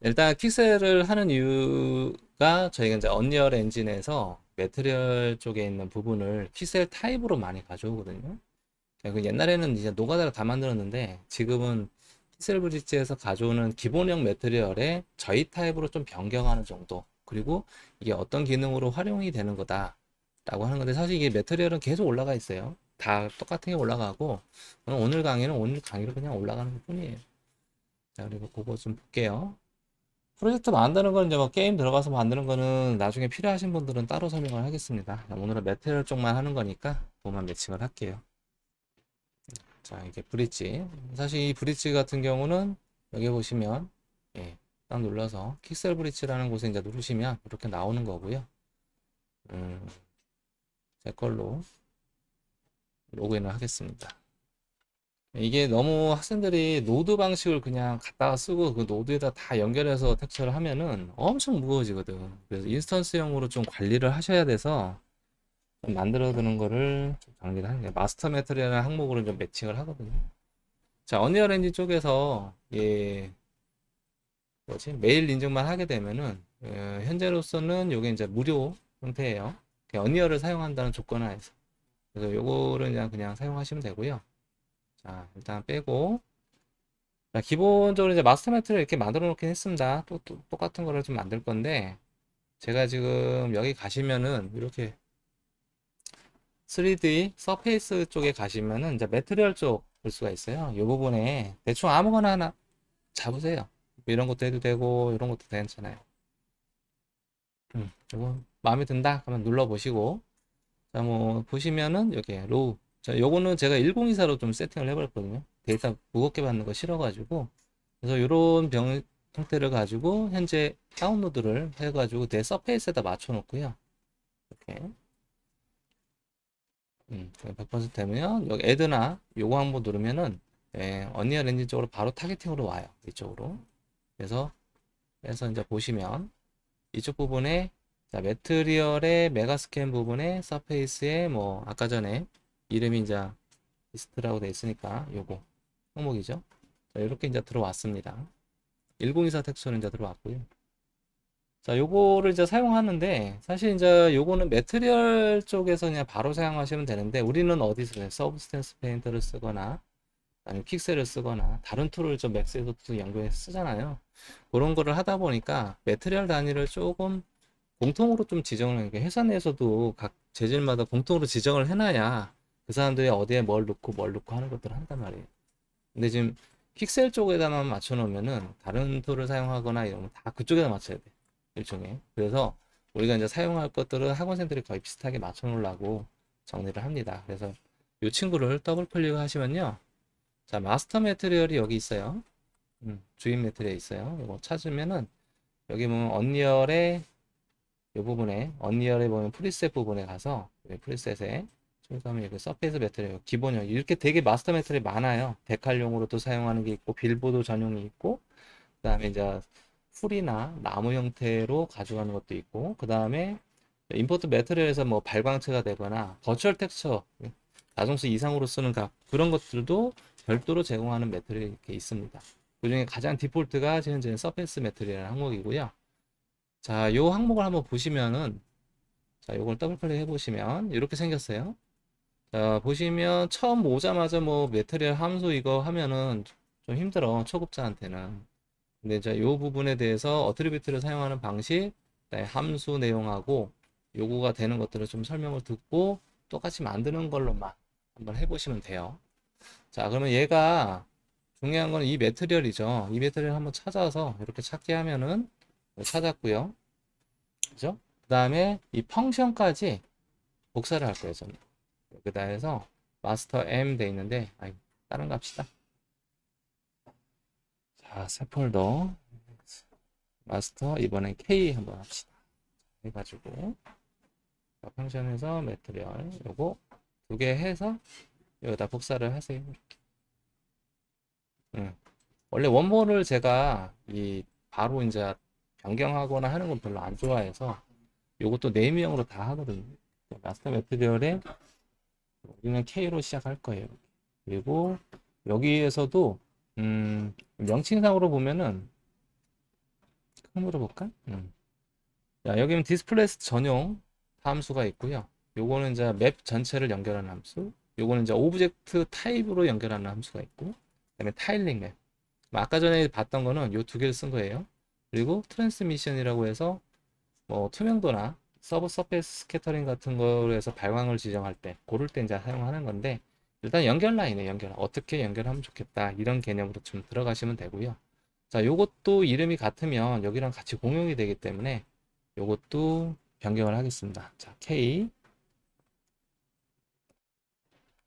일단 픽셀을 하는 이유가 저희가 이제 언리얼 엔진에서 매트리얼 쪽에 있는 부분을 픽셀 타입으로 많이 가져오거든요. 그 옛날에는 이제 노가다를 다 만들었는데 지금은 픽셀 브릿지에서 가져오는 기본형 매트리얼에 저희 타입으로 좀 변경하는 정도. 그리고 이게 어떤 기능으로 활용이 되는 거다라고 하는 건데 사실 이게 매트리얼은 계속 올라가 있어요. 다 똑같은 게 올라가고 오늘 강의는 오늘 강의로 그냥 올라가는 것뿐이에요. 자, 그리고 그거 좀 볼게요. 프로젝트 만드는 건 이제 뭐 게임 들어가서 만드는 거는 나중에 필요하신 분들은 따로 설명을 하겠습니다. 오늘은 매트리얼 쪽만 하는 거니까 그것만 매칭을 할게요. 자, 이게 브릿지. 사실 이 브릿지 같은 경우는 여기 보시면 예, 딱 눌러서 픽셀 브릿지라는 곳에 이제 누르시면 이렇게 나오는 거고요. 음, 제 걸로 로그인을 하겠습니다. 이게 너무 학생들이 노드 방식을 그냥 갖다가 쓰고 그 노드에다 다 연결해서 텍스처를 하면은 엄청 무거워지거든. 그래서 인스턴스형으로 좀 관리를 하셔야 돼서 좀 만들어 두는 거를 좀 정리를 하는 게 마스터 매트리얼이라는 항목으로 좀 매칭을 하거든요. 자, 언리얼 엔진 쪽에서 예, 뭐지? 메일 인증만 하게 되면은 현재로서는 이게 이제 무료 형태예요. 언리얼을 사용한다는 조건 하에서. 그래서 요거를 그냥 사용하시면 되고요. 자, 일단 빼고 자, 기본적으로 이제 마스터 매트를 이렇게 만들어 놓긴 했습니다. 또 똑같은 거를 좀 만들 건데 제가 지금 여기 가시면은 이렇게 3D 서페이스 쪽에 가시면은 이제 매트리얼 쪽 볼 수가 있어요. 이 부분에 대충 아무거나 하나 잡으세요. 이런 것도 해도 되고 이런 것도 괜찮아요. 이거 마음에 든다? 하면 눌러 보시고 자, 뭐 보시면은 여기 로우 자, 요거는 제가 1024로 좀 세팅을 해버렸거든요. 데이터 무겁게 받는 거 싫어가지고 그래서 이런 병 형태를 가지고 현재 다운로드를 해가지고 내 서페이스에다 맞춰 놓고요. 이렇게 100% 되면 여기 애드나 요거 한번 누르면은 언리얼 엔진 쪽으로 바로 타겟팅으로 와요. 이쪽으로. 그래서 이제 보시면 이쪽 부분에 자, 매트리얼의 메가스캔 부분에 서페이스에 뭐 아까 전에 이름이 이제 리스트라고 되어 있으니까 요거 항목이죠. 자, 이렇게 이제 들어왔습니다. 1024 텍스처는 이제 들어왔고요. 자, 요거를 이제 사용하는데 사실 이제 요거는 매트리얼 쪽에서 그냥 바로 사용하시면 되는데 우리는 어디서 서브스텐스 페인터를 쓰거나 아니면 픽셀을 쓰거나 다른 툴을 좀 맥스에서 연구해서 쓰잖아요. 그런 거를 하다 보니까 매트리얼 단위를 조금 공통으로 좀 지정을 하는 게 회사 내에서도 각 재질마다 공통으로 지정을 해놔야 그 사람들이 어디에 뭘 넣고 하는 것들을 한단 말이에요. 근데 지금 픽셀 쪽에다만 맞춰 놓으면은 다른 툴을 사용하거나 이러면 다 그쪽에다 맞춰야 돼. 일종의. 그래서 우리가 이제 사용할 것들은 학원생들이 거의 비슷하게 맞춰 놓으려고 정리를 합니다. 그래서 이 친구를 더블 클릭 하시면요. 자, 마스터 매트리얼이 여기 있어요. 주인 매트리얼 있어요. 이거 찾으면은 여기 보면 언리얼의 이 부분에 언리얼에 보면 프리셋 부분에 가서 프리셋에 그다음에 여기 서페이스 매트리얼 기본형 이렇게 되게 마스터 매트리얼이 많아요. 데칼용으로도 사용하는 게 있고 빌보드 전용이 있고 그다음에 이제 풀이나 나무 형태로 가져가는 것도 있고 그다음에 임포트 매트리얼에서 뭐 발광체가 되거나 버추얼 텍스처 나중수 이상으로 쓰는 그런 것들도 별도로 제공하는 매트리얼이 이렇게 있습니다. 그중에 가장 디폴트가 현재는 서페이스 매트리얼 항목이고요. 자, 요 항목을 한번 보시면은 자, 요걸 더블 클릭 해 보시면 이렇게 생겼어요. 자, 보시면 처음 오자마자 뭐 매트리얼 함수 이거 하면은 좀 힘들어. 초급자한테는. 근데 이제 요 부분에 대해서 어트리뷰트를 사용하는 방식, 그다음에 함수 내용하고 요구가 되는 것들을 좀 설명을 듣고 똑같이 만드는 걸로만 한번 해보시면 돼요. 자, 그러면 얘가 중요한 거는 이 매트리얼이죠. 이 매트리얼 한번 찾아서 이렇게 찾게 하면은 찾았고요. 그죠? 그 다음에 이 펑션까지 복사를 할 거예요, 저는. 여기다 해서 마스터 M 돼 있는데, 아니, 다른 거 합시다. 자, 새 폴더. 마스터, 이번엔 K 한번 합시다. 해가지고, 펑션에서 매트리얼, 요거 두 개 해서 여기다 복사를 하세요. 이렇게. 원래 원본을 제가 바로 이제 변경하거나 하는 건 별로 안 좋아해서 요것도 네임형으로 다 하거든요. 마스터 매트리얼에 우리는 K로 시작할 거예요. 그리고 여기에서도 명칭상으로 보면은 물어볼까? 자, 여기는 디스플레이스 전용 함수가 있고요. 요거는 이제 맵 전체를 연결하는 함수. 요거는 이제 오브젝트 타입으로 연결하는 함수가 있고, 그다음에 타일링 맵. 뭐 아까 전에 봤던 거는 요 두 개를 쓴 거예요. 그리고 트랜스미션이라고 해서 뭐 투명도나 서브 서페이스 스캐터링 같은 거로 해서 발광을 지정할 때 고를 때 이제 사용하는 건데, 일단 연결 라인에 연결 어떻게 연결하면 좋겠다 이런 개념으로 좀 들어가시면 되고요. 자, 요것도 이름이 같으면 여기랑 같이 공용이 되기 때문에 요것도 변경을 하겠습니다. 자, K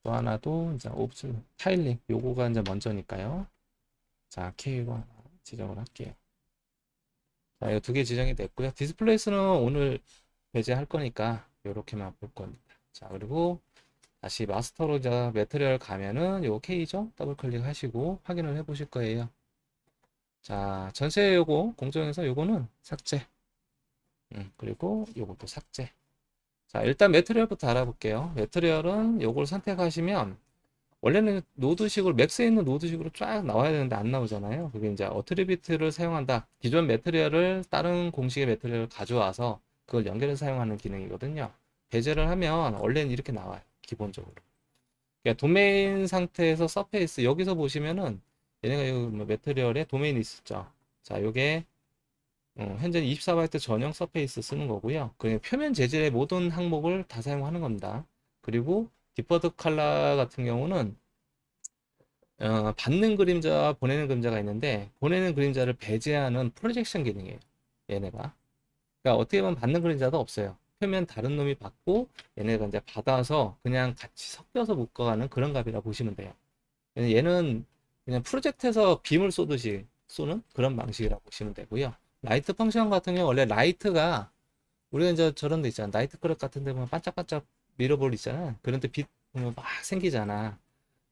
또 하나도 이제 옵션 타일링 요거가 이제 먼저니까요. 자, K로 하나 지정을 할게요. 자, 이거 두 개 지정이 됐고요. 디스플레이스는 오늘 배제할 거니까 이렇게만 볼 겁니다. 자, 그리고 다시 마스터로 자 매트리얼 가면은 요 K죠? 더블 클릭하시고 확인을 해 보실 거예요. 자, 전체 요거 공정에서 요거는 삭제. 그리고 요것도 삭제. 자, 일단 매트리얼부터 알아볼게요. 매트리얼은 요걸 선택하시면 원래는 노드식으로 맥스에 있는 노드식으로 쫙 나와야 되는데 안 나오잖아요. 그게 이제 어트리뷰트를 사용한다. 기존 매트리얼을 다른 공식의 매트리얼을 가져와서 그걸 연결해서 사용하는 기능이거든요. 배제를 하면 원래는 이렇게 나와요. 기본적으로. 그러니까 도메인 상태에서 서페이스 여기서 보시면은 얘네가 요 매트리얼에 도메인이 있었죠. 자, 요게 현재 24바이트 전용 서페이스 쓰는 거고요. 그리고 표면 재질의 모든 항목을 다 사용하는 겁니다. 그리고 디퍼드 컬러 같은 경우는 받는 그림자와 보내는 그림자가 있는데 보내는 그림자를 배제하는 프로젝션 기능이에요. 얘네가. 그러니까 어떻게 보면 받는 그림자도 없어요. 표면 다른 놈이 받고 얘네가 이제 받아서 그냥 같이 섞여서 묶어가는 그런 값이라 보시면 돼요. 얘는 그냥 프로젝트에서 빔을 쏘듯이 쏘는 그런 방식이라고 보시면 되고요. 라이트 펑션 같은 경우 원래 라이트가 우리가 이제 저런 데 있잖아. 나이트 클럽 같은 데 보면 반짝반짝 미러볼 있잖아. 그런 데 빛 보면 막 생기잖아.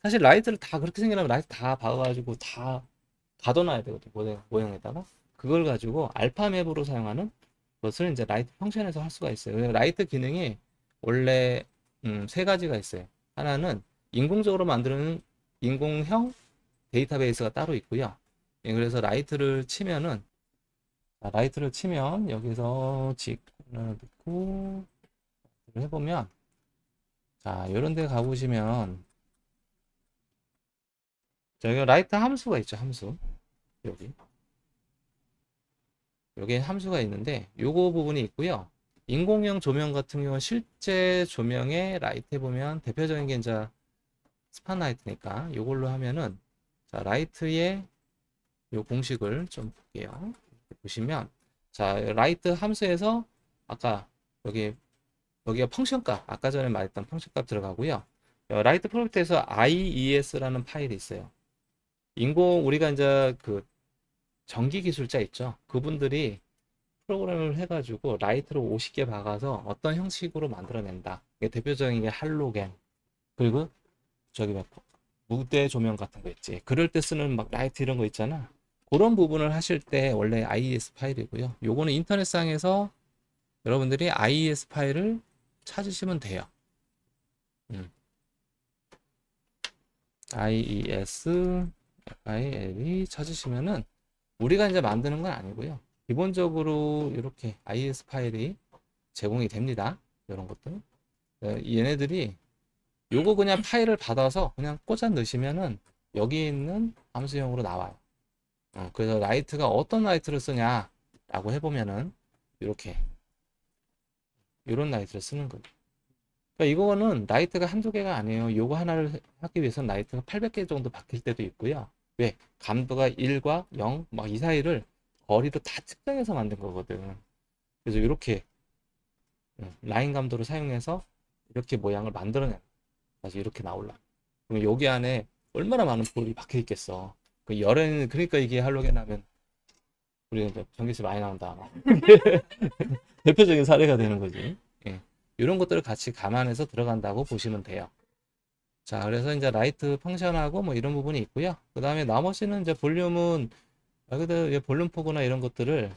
사실 라이트를 다 그렇게 생기려면 라이트 다 박아가지고 다 가둬놔야 되거든. 모양에다가. 그걸 가지고 알파 맵으로 사용하는 것을 이제 라이트 펑션에서 할 수가 있어요. 그래서 라이트 기능이 원래 세 가지가 있어요. 하나는 인공적으로 만드는 인공형 데이터베이스가 따로 있고요. 예, 그래서 라이트를 치면 여기서 직을 넣고 해보면 자 이런 데 가보시면 여기 라이트 함수가 있죠. 함수 여기 여기 함수가 있는데 요거 부분이 있고요. 인공형 조명 같은 경우는 실제 조명의 라이트 해보면 대표적인 게 이제 스팟라이트니까 요걸로 하면은 자 라이트의 요 공식을 좀 볼게요. 보시면 자 라이트 함수에서 아까 여기가 펑션 값 아까 전에 말했던 펑션 값 들어가고요. 라이트 프로젝트에서 IES라는 파일이 있어요. 우리가 이제 그 전기 기술자 있죠. 그분들이 프로그램을 해가지고 라이트를 50개 박아서 어떤 형식으로 만들어낸다. 이게 대표적인 게 할로겐 그리고 저기 막 무대 조명 같은 거 있지. 그럴 때 쓰는 막 라이트 이런 거 있잖아. 그런 부분을 하실 때 원래 IES 파일이고요. 요거는 인터넷상에서 여러분들이 IES 파일을 찾으시면 돼요. IES FILE 찾으시면은 우리가 이제 만드는 건 아니고요. 기본적으로 이렇게 IES 파일이 제공이 됩니다. 이런 것들. 얘네들이 요거 그냥 파일을 받아서 그냥 꽂아 넣으시면은 여기 있는 함수형으로 나와요. 그래서 라이트가 어떤 라이트를 쓰냐 라고 해보면은 이렇게 이런 라이트를 쓰는 거예요. 그러니까 이거는 라이트가 한두 개가 아니에요. 요거 하나를 하기 위해서는 라이트가 800개 정도 바뀔 때도 있고요. 왜? 감도가 1과 0, 막 이 사이를 거리도 다 측정해서 만든 거거든. 그래서 이렇게 라인 감도를 사용해서 이렇게 모양을 만들어내. 다시 이렇게 나올라. 그럼 여기 안에 얼마나 많은 볼이 박혀 있겠어. 그러니까 이게 할로겐 하면 우리가 이제 전기세 많이 나온다. 대표적인 사례가 되는 거지. 예. 이런 것들을 같이 감안해서 들어간다고 보시면 돼요. 자, 그래서 이제 라이트 펑션하고 뭐 이런 부분이 있고요. 그 다음에 나머지는 이제 볼륨은 말 그대로 볼륨 포그나 이런 것들을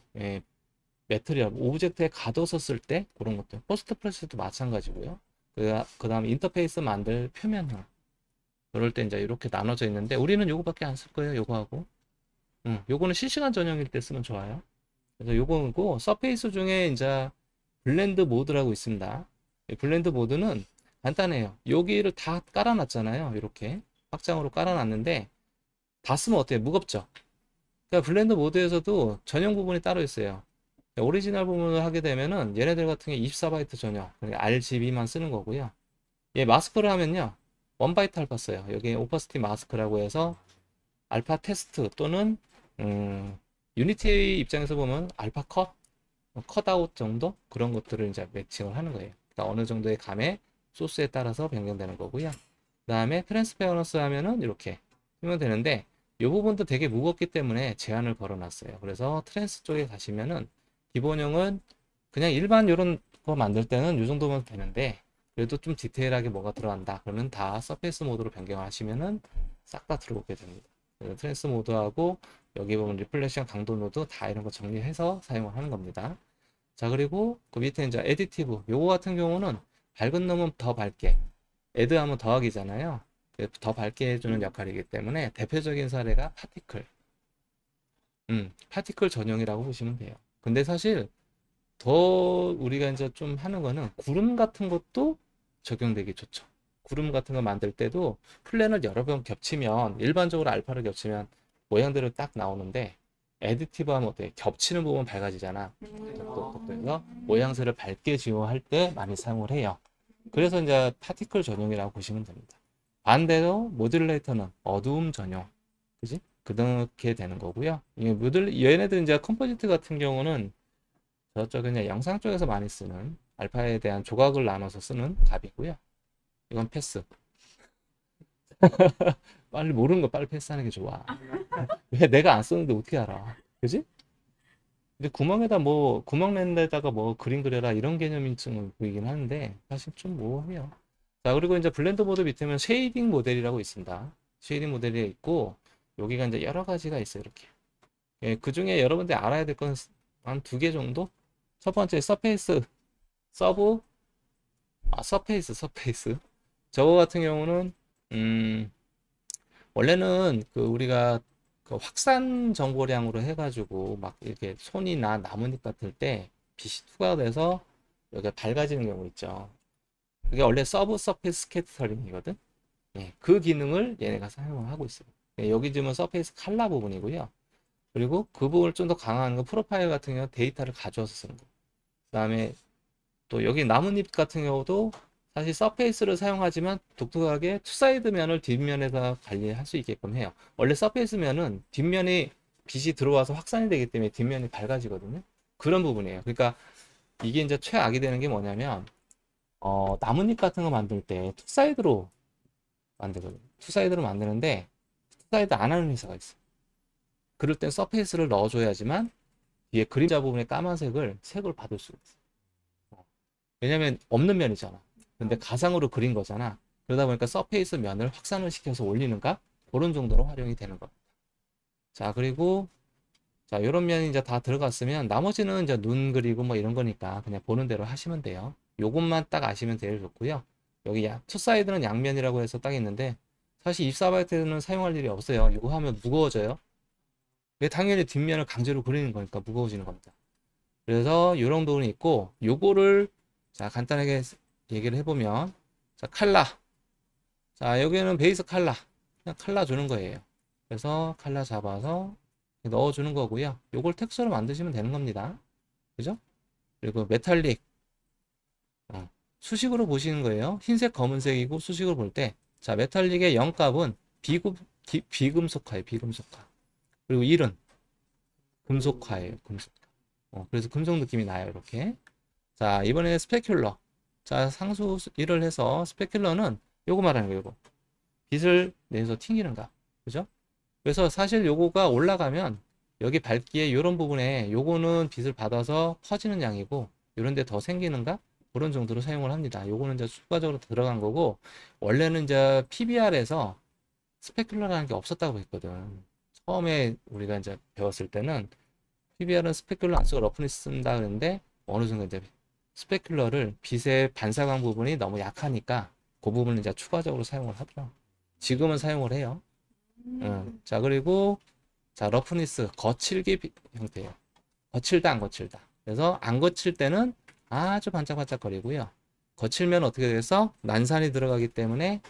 매트리얼, 오브젝트에 가둬서 쓸 때 그런 것들. 포스트 프로세스도 마찬가지고요. 그 다음에 인터페이스 만들 표면형. 그럴 때 이제 이렇게 나눠져 있는데 우리는 요거밖에 안 쓸 거예요. 요거하고. 요거는 실시간 전용일 때 쓰면 좋아요. 그래서 요거고 서페이스 중에 이제 블렌드 모드라고 있습니다. 이 블렌드 모드는 간단해요. 여기를 다 깔아놨잖아요. 이렇게 확장으로 깔아놨는데 다 쓰면 어때요? 무겁죠? 그러니까 블렌드 모드에서도 전용 부분이 따로 있어요. 오리지널 부분을 하게 되면은 얘네들 같은 게 24바이트 전용, 그러니까 RGB만 쓰는 거고요. 얘 마스크를 하면요, 1바이트 알파 써요. 여기 오퍼시티 마스크라고 해서 알파 테스트 또는 유니티 입장에서 보면 알파 컷아웃 정도 그런 것들을 이제 매칭을 하는 거예요. 그러니까 어느 정도의 감의 소스에 따라서 변경되는 거고요. 그 다음에 트랜스페어런스 하면은 이렇게 하면 되는데 이 부분도 되게 무겁기 때문에 제한을 걸어놨어요. 그래서 트랜스 쪽에 가시면은 기본형은 그냥 일반 이런 거 만들 때는 이 정도면 되는데 그래도 좀 디테일하게 뭐가 들어간다 그러면 다 서페이스 모드로 변경하시면은 싹 다 들어오게 됩니다. 그래서 트랜스 모드하고 여기 보면 리플렉션 강도 노드 다 이런 거 정리해서 사용을 하는 겁니다. 자, 그리고 그 밑에 이제 에디티브 요거 같은 경우는 밝은 놈은 더 밝게, 애드 하면 더하기잖아요. 더 밝게 해주는 역할이기 때문에 대표적인 사례가 파티클. 파티클 전용이라고 보시면 돼요. 근데 사실 더 우리가 이제 좀 하는 거는 구름 같은 것도 적용되기 좋죠. 구름 같은 거 만들 때도 플랜을 여러 번 겹치면 일반적으로 알파를 겹치면 모양대로 딱 나오는데 에디티브 하면 어때? 겹치는 부분 밝아지잖아. 그래서 모양새를 밝게 지워할 때 많이 사용을 해요. 그래서 이제 파티클 전용이라고 보시면 됩니다. 반대로 모듈레이터는 어두움 전용. 그지? 그렇게 되는 거고요. 얘네들 이제 컴포지트 같은 경우는 저쪽 그냥 영상 쪽에서 많이 쓰는 알파에 대한 조각을 나눠서 쓰는 값이고요. 이건 패스. 빨리 모르는 거 빨리 패스하는 게 좋아. 왜 내가 안 썼는데 어떻게 알아? 그지? 근데 구멍 낸 데다가 뭐 그림 그려라 이런 개념이 좀 보이긴 하는데 사실 좀 모호해요. 자, 그리고 이제 블렌드 모드 밑에는 쉐이딩 모델이라고 있습니다. 쉐이딩 모델이 있고 여기가 이제 여러 가지가 있어요. 이렇게. 예, 그 중에 여러분들이 알아야 될 건 한 두 개 정도? 첫 번째 서페이스 서브 서페이스 저거 같은 경우는 원래는 그 우리가 그 확산 정보량으로 해가지고 막 이렇게 손이나 나뭇잎 같을 때 빛이 투과돼서 여기가 밝아지는 경우 있죠. 그게 원래 서브 서페이스 스캐터링이거든. 예, 그 기능을 얘네가 사용을 하고 있어요. 예, 여기 지금 서페이스 칼라 부분이고요. 그리고 그 부분을 좀 더 강화하는 거 프로파일 같은 경우 데이터를 가져와서 쓰는 거. 그다음에 또 여기 나뭇잎 같은 경우도 사실 서페이스를 사용하지만 독특하게 투사이드 면을 뒷면에다 관리할 수 있게끔 해요. 원래 서페이스 면은 뒷면이 빛이 들어와서 확산이 되기 때문에 뒷면이 밝아지거든요. 그런 부분이에요. 그러니까 이게 이제 최악이 되는 게 뭐냐면 나뭇잎 같은 거 만들 때 투사이드로 만들거든요. 투사이드로 만드는데 투사이드 안 하는 회사가 있어요. 그럴 땐 서페이스를 넣어줘야지만 뒤에 그림자 부분의 까만색을 색을 받을 수가 있어요. 왜냐면 없는 면이잖아. 근데 가상으로 그린 거잖아. 그러다 보니까 서페이스 면을 확산을 시켜서 올리는가? 그런 정도로 활용이 되는 겁니다. 자, 그리고 자, 요런 면이 이제 다 들어갔으면 나머지는 이제 눈 그리고 뭐 이런 거니까 그냥 보는 대로 하시면 돼요. 요것만 딱 아시면 제일 좋고요. 여기 투사이드는 양면이라고 해서 딱 있는데 사실 24바이트는 사용할 일이 없어요. 이거 하면 무거워져요. 당연히 뒷면을 강제로 그리는 거니까 무거워지는 겁니다. 그래서 이런 부분이 있고 요거를 자 간단하게 얘기를 해보면 자 칼라 자 여기는 베이스 칼라 그냥 칼라 주는 거예요. 그래서 칼라 잡아서 넣어주는 거고요. 요걸 텍스처로 만드시면 되는 겁니다. 그죠? 그리고 메탈릭 수식으로 보시는 거예요. 흰색 검은색이고 수식으로 볼 때 자 메탈릭의 0값은 비금속화예요. 비금속화. 그리고 1은 금속화예요. 금속화. 그래서 금속 느낌이 나요. 이렇게. 자, 이번에 스페큘러. 자, 상수 1을 해서 스페큘러는 요거 말하는 거예요. 요거. 빛을 내서 튕기는가. 그죠? 그래서 사실 요거가 올라가면 여기 밝기에 요런 부분에 요거는 빛을 받아서 퍼지는 양이고 요런 데 더 생기는가? 그런 정도로 사용을 합니다. 요거는 이제 추가적으로 들어간 거고 원래는 이제 PBR에서 스페큘러라는 게 없었다고 했거든. 처음에 우리가 이제 배웠을 때는 PBR은 스페큘러 안 쓰고 러프니스 쓴다 그랬는데 어느 순간 이제 스페큘러를 빛의 반사광 부분이 너무 약하니까 그 부분을 이제 추가적으로 사용을 하더라. 지금은 사용을 해요. 자, 그리고 자 러프니스 거칠기 형태예요. 거칠다 안 거칠다. 그래서 안 거칠 때는 아주 반짝반짝거리고요. 거칠면 어떻게 돼서 난산이 들어가기 때문에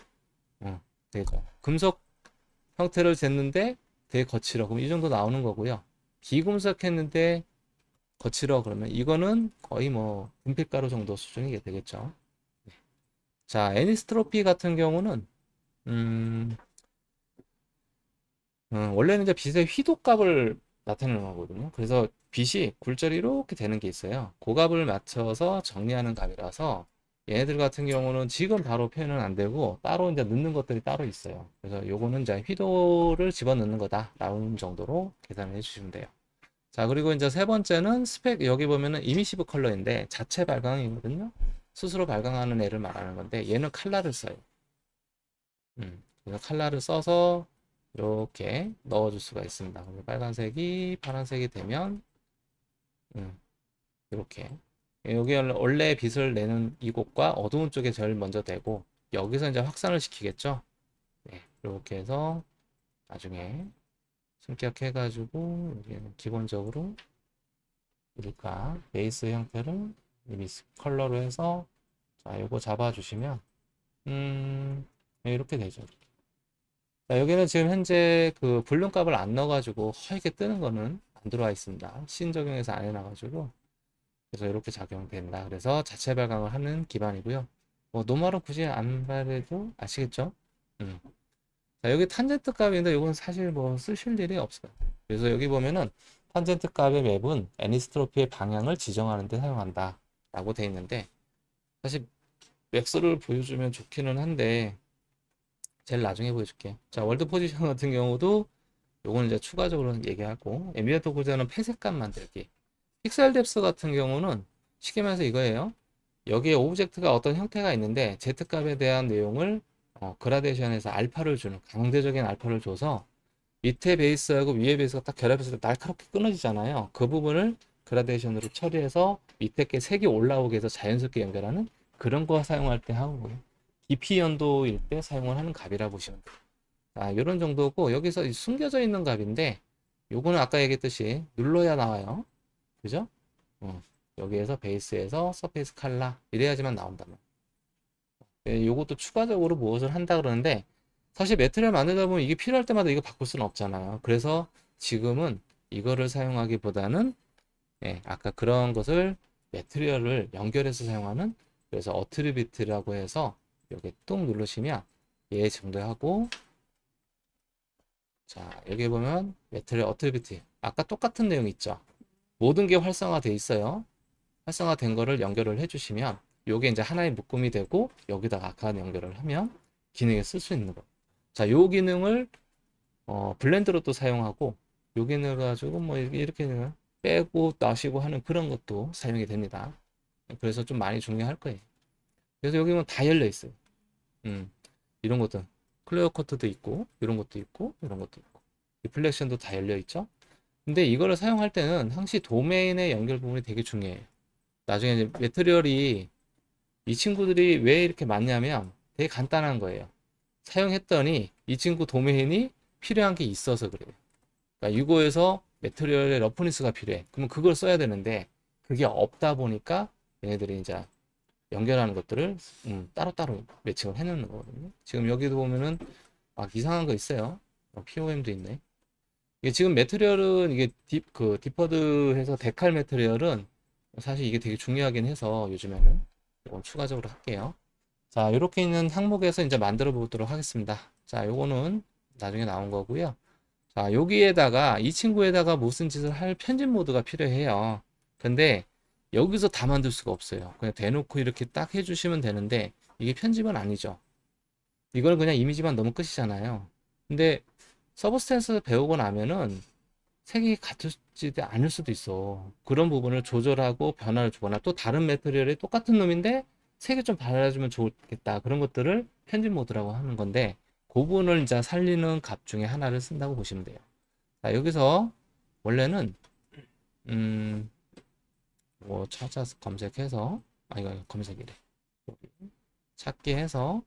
되죠. 금속 형태를 쟀는데 되게 거칠어. 그럼 이 정도 나오는 거고요. 비금속 했는데 거칠어. 그러면 이거는 거의 뭐 금빛가루 정도 수준이 되겠죠. 자, 애니스트로피 같은 경우는 음, 원래는 이제 빛의 휘도값을 나타내는 거거든요. 그래서 빛이 굴절이 이렇게 되는 게 있어요. 그 값을 맞춰서 정리하는 값이라서 얘네들 같은 경우는 지금 바로 표현은 안 되고 따로 이제 넣는 것들이 따로 있어요. 그래서 요거는 이제 휘도를 집어넣는 거다 라는 정도로 계산을 해주시면 돼요. 자, 그리고 이제 세 번째는 스펙, 여기 보면은 이미시브 컬러인데 자체 발광이거든요. 스스로 발광하는 애를 말하는 건데 얘는 칼라를 써요. 그래서 칼라를 써서 이렇게 넣어줄 수가 있습니다. 빨간색이 파란색이 되면 이렇게 여기 원래 빛을 내는 이곳과 어두운 쪽에 제일 먼저 되고 여기서 이제 확산을 시키겠죠. 네, 이렇게 해서 나중에 승격해가지고 여기는 기본적으로 우리가 베이스 형태를 이미 컬러로 해서 자 요거 잡아주시면 이렇게 되죠. 자, 여기는 지금 현재 그 볼륨 값을 안 넣어가지고 허옇게 뜨는 거는 안 들어와 있습니다. 신 적용해서 안 해놔가지고 그래서 이렇게 작용된다. 그래서 자체 발광을 하는 기반이고요. 뭐 노멀은 굳이 안 발해도 아시겠죠? 자, 여기 탄젠트 값인데 이건 사실 뭐 쓰실 일이 없어요. 그래서 여기 보면은 탄젠트 값의 맵은 애니스트로피의 방향을 지정하는 데 사용한다 라고 돼 있는데 사실 맥스를 보여주면 좋기는 한데 제일 나중에 보여줄게. 자, 월드 포지션 같은 경우도 요거는 이제 추가적으로 얘기하고 앰비언트 고자는 폐색감 만들기. 픽셀 뎁스 같은 경우는 쉽게 말해서 이거예요. 여기에 오브젝트가 어떤 형태가 있는데 Z값에 대한 내용을 그라데이션에서 알파를 주는 강제적인 알파를 줘서 밑에 베이스하고 위에 베이스가 딱 결합해서 날카롭게 끊어지잖아요. 그 부분을 그라데이션으로 처리해서 밑에 게 색이 올라오게 해서 자연스럽게 연결하는 그런 거 사용할 때 하고요. 깊이 연도일 때 사용을 하는 값이라 보시면 돼요. 자, 이런 정도고 여기서 숨겨져 있는 값인데 요거는 아까 얘기했듯이 눌러야 나와요. 그죠? 여기에서 베이스에서 서페이스 칼라 이래야지만 나온다면 요것도 추가적으로 무엇을 한다 그러는데 사실 매트리얼 만들다 보면 이게 필요할 때마다 이거 바꿀 수는 없잖아요. 그래서 지금은 이거를 사용하기보다는 아까 그런 것을 매트리얼을 연결해서 사용하는 그래서 어트리비트라고 해서 여기 뚝 누르시면 얘 정도하고 자 여기 보면 매트리얼 어트리비트 아까 똑같은 내용 있죠. 모든 게 활성화돼 있어요. 활성화된 거를 연결을 해주시면 요게 이제 하나의 묶음이 되고 여기다가 아까 연결을 하면 기능에 쓸 수 있는 거. 자, 요 기능을 블렌드로 또 사용하고 요 기능을 가지고 뭐 이렇게 빼고 나시고 하는 그런 것도 사용이 됩니다. 그래서 좀 많이 중요할 거예요. 그래서 여기 보면 다 열려 있어요. 이런 것도 클리어 커트도 있고 이런 것도 있고 이런 것도 있고 리플렉션도 다 열려 있죠. 근데 이거를 사용할 때는 항시 도메인의 연결 부분이 되게 중요해요. 나중에 이제 매트리얼이 이 친구들이 왜 이렇게 많냐면 되게 간단한 거예요. 사용했더니 이 친구 도메인이 필요한 게 있어서 그래요. 그러니까 이거에서 매트리얼의 러프니스가 필요해. 그러면 그걸 써야 되는데 그게 없다 보니까 얘네들이 이제 연결하는 것들을 따로따로 매칭을 해놓는 거거든요. 지금 여기도 보면은 막 이상한 거 있어요. POM도 있네. 이게 지금 매트리얼은 이게 디퍼드해서 데칼 매트리얼은 사실 이게 되게 중요하긴 해서 요즘에는 이건 추가적으로 할게요. 자, 이렇게 있는 항목에서 이제 만들어 보도록 하겠습니다. 자, 요거는 나중에 나온 거고요. 자, 여기에다가 이 친구에다가 무슨 짓을 할 편집 모드가 필요해요. 근데 여기서 다 만들 수가 없어요. 그냥 대놓고 이렇게 딱 해주시면 되는데 이게 편집은 아니죠. 이거는 그냥 이미지만 넣으면 끝이잖아요. 근데 서브스탠스 배우고 나면은 색이 같지 않을 수도 있어. 그런 부분을 조절하고 변화를 주거나 또 다른 매트리얼이 똑같은 놈인데 색이 좀 달라지면 좋겠다. 그런 것들을 편집 모드라고 하는 건데 그 부분을 이제 살리는 값 중에 하나를 쓴다고 보시면 돼요. 자, 여기서 원래는 뭐 찾아서 검색해서 이거 검색이래. 찾기 해서